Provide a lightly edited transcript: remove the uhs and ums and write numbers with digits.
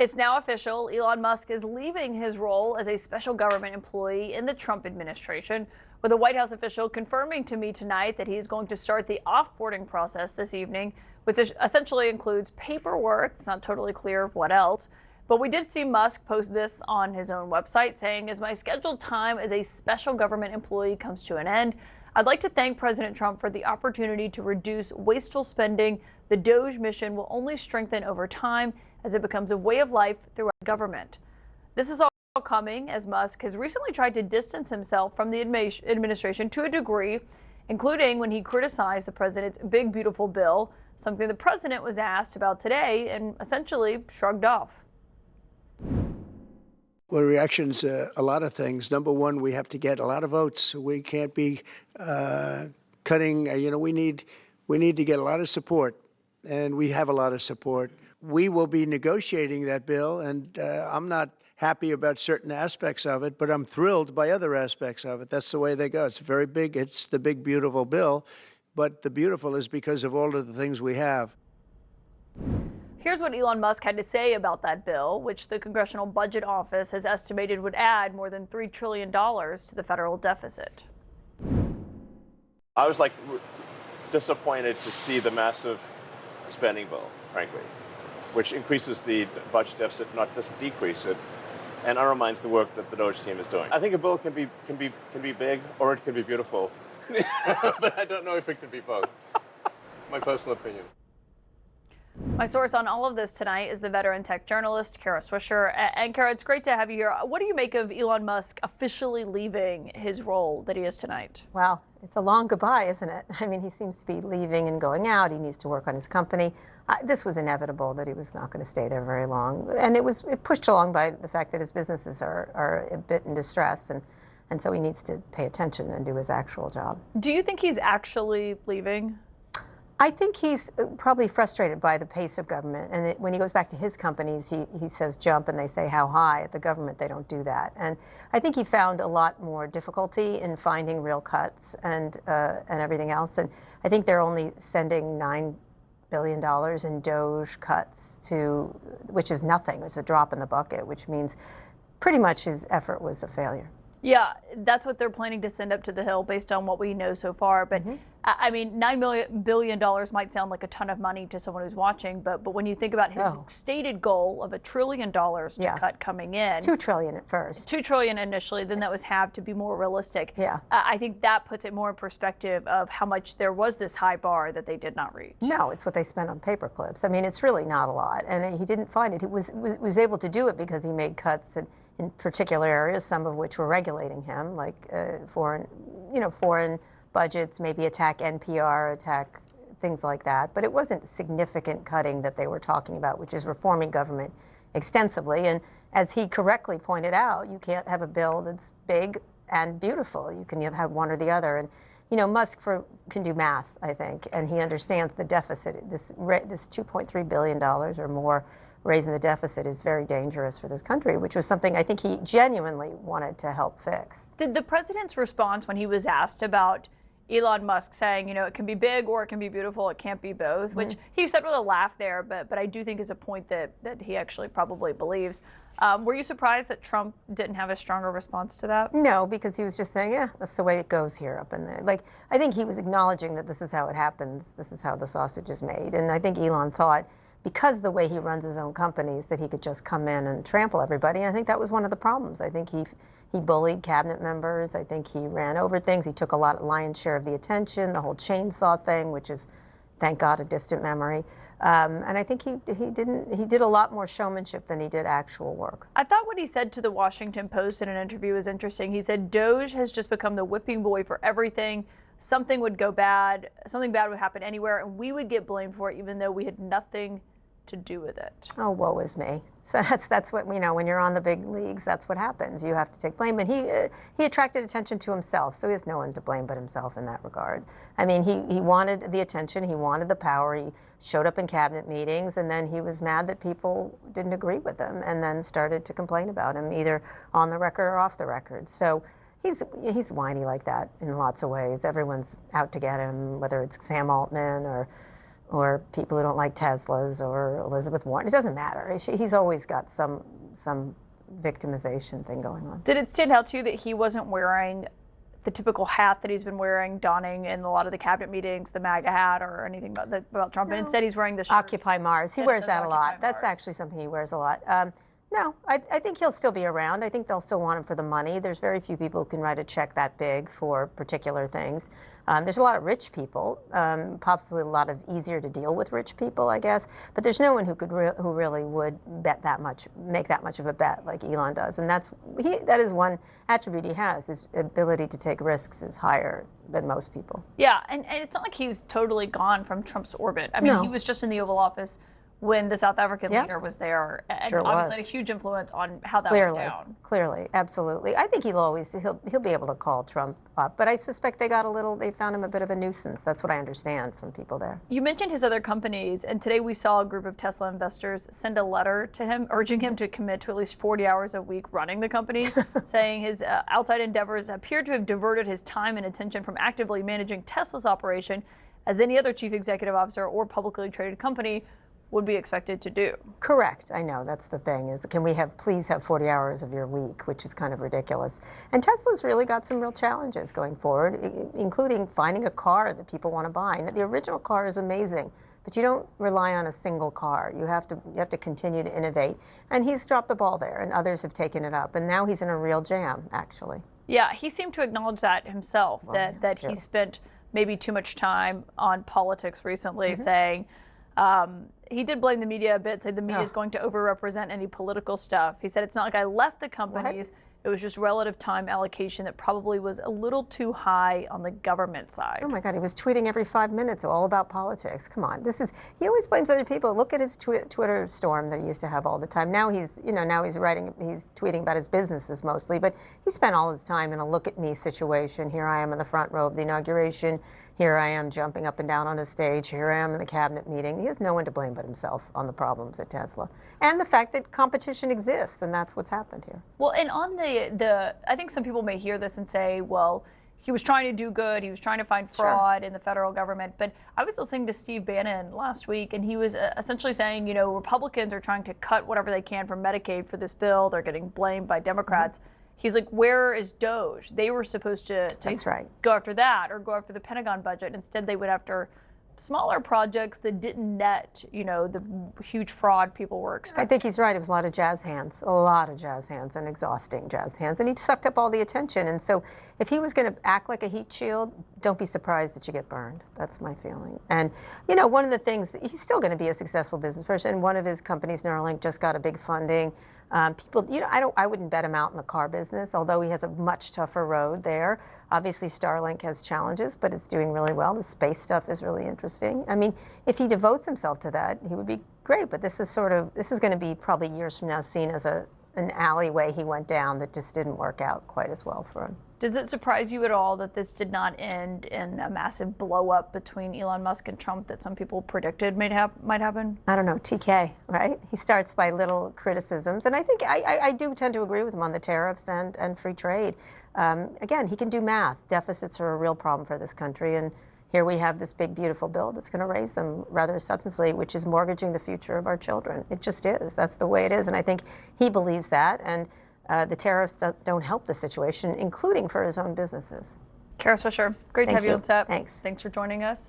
It's now official. Elon Musk is leaving his role as a special government employee in the Trump administration, with a White House official confirming to me tonight that he is going to start the offboarding process this evening, which essentially includes paperwork. It's not totally clear what else. But we did see Musk post this on his own website saying, as my scheduled time as a special government employee comes to an end, I'd like to thank President Trump for the opportunity to reduce wasteful spending. The DOGE mission will only strengthen over time as it becomes a way of life throughout government. This is all coming as Musk has recently tried to distance himself from the administration to a degree, including when he criticized the president's big, beautiful bill, something the president was asked about today and essentially shrugged off. Well, reactions, a lot of things. Number one, we have to get a lot of votes. We can't be cutting. We need to get a lot of support, and we have a lot of support. We will be negotiating that bill, and I'm not happy about certain aspects of it, but I'm thrilled by other aspects of it. That's the way they go. It's very big. It's the big, beautiful bill, but the beautiful is because of all of the things we have. Here's what Elon Musk had to say about that bill, which the Congressional Budget Office has estimated would add more than $3 trillion to the federal deficit. I was disappointed to see the massive spending bill, frankly, which increases the budget deficit, not just decrease it, and undermines the work that the DOGE team is doing. I think a bill can be big or it can be beautiful, but I don't know if it can be both. My personal opinion. My source on all of this tonight is the veteran tech journalist, Kara Swisher. And Kara, it's great to have you here. What do you make of Elon Musk officially leaving his role that he is tonight? Well, it's a long goodbye, isn't it? I mean, he seems to be leaving and going out. He needs to work on his company. This was inevitable that he was not going to stay there very long. And it pushed along by the fact that his businesses are a bit in distress. And so he needs to pay attention and do his actual job. Do you think he's actually leaving? I think he's probably frustrated by the pace of government. And when he goes back to his companies, he says jump and they say how high. At the government, they don't do that. And I think he found a lot more difficulty in finding real cuts and everything else. And I think they're only sending $9 billion in DOGE cuts which is nothing. It's a drop in the bucket, which means pretty much his effort was a failure. Yeah, that's what they're planning to send up to the Hill based on what we know so far. But I mean, $9 billion might sound like a ton of money to someone who's watching, but when you think about his stated goal of $1 trillion to cut coming in. $2 trillion at first. $2 trillion initially, then that was halved to be more realistic. Yeah. I think that puts it more in perspective of how much there was this high bar that they did not reach. No, it's what they spent on paper clips. I mean, it's really not a lot. And he didn't find it. He was able to do it because he made cuts in particular areas, some of which were regulating him, like foreign budgets, maybe attack NPR, attack things like that. But it wasn't significant cutting that they were talking about, which is reforming government extensively. And as he correctly pointed out, you can't have a bill that's big and beautiful. You can have one or the other. And Musk can do math, I think, and he understands the deficit. This $2.3 billion or more raising the deficit is very dangerous for this country, which was something I think he genuinely wanted to help fix. Did the president's response when he was asked about Elon Musk saying, it can be big or it can be beautiful, it can't be both, which he said with a laugh there, but I do think is a point that he actually probably believes. Were you surprised that Trump didn't have a stronger response to that? No, because he was just saying, yeah, that's the way it goes here up in there. I think he was acknowledging that this is how it happens, this is how the sausage is made. And I think Elon thought, because the way he runs his own companies, that he could just come in and trample everybody. And I think that was one of the problems. I think he bullied cabinet members. I think he ran over things. He took a lion's share of the attention, the whole chainsaw thing, which is, thank God, a distant memory. And I think he did a lot more showmanship than he did actual work. I thought what he said to the Washington Post in an interview was interesting. He said, DOGE has just become the whipping boy for everything. Something would go bad, something bad would happen anywhere, and we would get blamed for it even though we had nothing to do with it. Oh, woe is me. So that's what, when you're on the big leagues, that's what happens. You have to take blame. And he attracted attention to himself, so he has no one to blame but himself in that regard. I mean, he wanted the attention, he wanted the power, he showed up in cabinet meetings, and then he was mad that people didn't agree with him and then started to complain about him, either on the record or off the record. So he's whiny like that in lots of ways. Everyone's out to get him, whether it's Sam Altman or or people who don't like Teslas or Elizabeth Warren. It doesn't matter. He's always got some victimization thing going on. Did it stand out to you that he wasn't wearing the typical hat that he's been donning in a lot of the cabinet meetings, the MAGA hat or anything about Trump? No. And instead he's wearing the shirt. Occupy Mars. He wears that a lot. That's actually something he wears a lot. No, I think he'll still be around. I think they'll still want him for the money. There's very few people who can write a check that big for particular things. There's a lot of rich people, possibly a lot of easier to deal with rich people, I guess. But there's no one who could who really would bet that much, make that much of a bet like Elon does. And that is one attribute he has. His ability to take risks is higher than most people. Yeah, and it's not like he's totally gone from Trump's orbit. I mean, No. he was just in the Oval Office when the South African leader was there, and Sure obviously was. had a huge influence on how that went down. Clearly, absolutely. I think he'll be able to call Trump up, but I suspect they found him a bit of a nuisance. That's what I understand from people there. You mentioned his other companies, and today we saw a group of Tesla investors send a letter to him urging him to commit to at least 40 hours a week running the company, saying his outside endeavors appear to have diverted his time and attention from actively managing Tesla's operation, as any other chief executive officer or publicly traded company would be expected to do. Correct. I know. That's the thing is, can we please have 40 hours of your week, which is kind of ridiculous. And Tesla's really got some real challenges going forward, including finding a car that people want to buy. And the original car is amazing, but you don't rely on a single car. You have to continue to innovate. And he's dropped the ball there, and others have taken it up. And now he's in a real jam, actually. Yeah, he seemed to acknowledge that himself, that he spent maybe too much time on politics recently, saying, he did blame the media a bit, saying the media is going to overrepresent any political stuff. He said, it's not like I left the companies. It was just relative time allocation that probably was a little too high on the government side. Oh my God, he was tweeting every 5 minutes all about politics. Come on, he always blames other people. Look at his Twitter storm that he used to have all the time. Now he's tweeting about his businesses mostly, but he spent all his time in a look at me situation. Here I am in the front row of the inauguration. Here I am jumping up and down on a stage. Here I am in the cabinet meeting. He has no one to blame but himself on the problems at Tesla. And the fact that competition exists, and that's what's happened here. Well, and on I think some people may hear this and say, well, he was trying to do good. He was trying to find fraud in the federal government. But I was listening to Steve Bannon last week, and he was essentially saying, Republicans are trying to cut whatever they can from Medicaid for this bill. They're getting blamed by Democrats. He's like, where is DOGE? They were supposed to go after that or go after the Pentagon budget. Instead, they went after smaller projects that didn't net, the huge fraud people were expecting. I think he's right. It was a lot of jazz hands, and exhausting jazz hands. And he sucked up all the attention. And so if he was going to act like a heat shield, don't be surprised that you get burned. That's my feeling. And, one of the things, he's still going to be a successful business person. One of his companies, Neuralink, just got a big funding. People, I wouldn't bet him out in the car business, although he has a much tougher road there. Obviously, Starlink has challenges, but it's doing really well. The space stuff is really interesting. I mean, if he devotes himself to that, he would be great. But this is going to be probably years from now seen as an alleyway he went down that just didn't work out quite as well for him. Does it surprise you at all that this did not end in a massive blow up between Elon Musk and Trump that some people predicted might happen? I don't know, TK, right? He starts by little criticisms. And I think I do tend to agree with him on the tariffs and free trade. Again, he can do math. Deficits are a real problem for this country. And here we have this big, beautiful bill that's going to raise them rather substantially, which is mortgaging the future of our children. It just is. That's the way it is. And I think he believes that. And the tariffs don't help the situation, including for his own businesses. Kara Swisher, great to have you on set. Thanks. Thanks for joining us.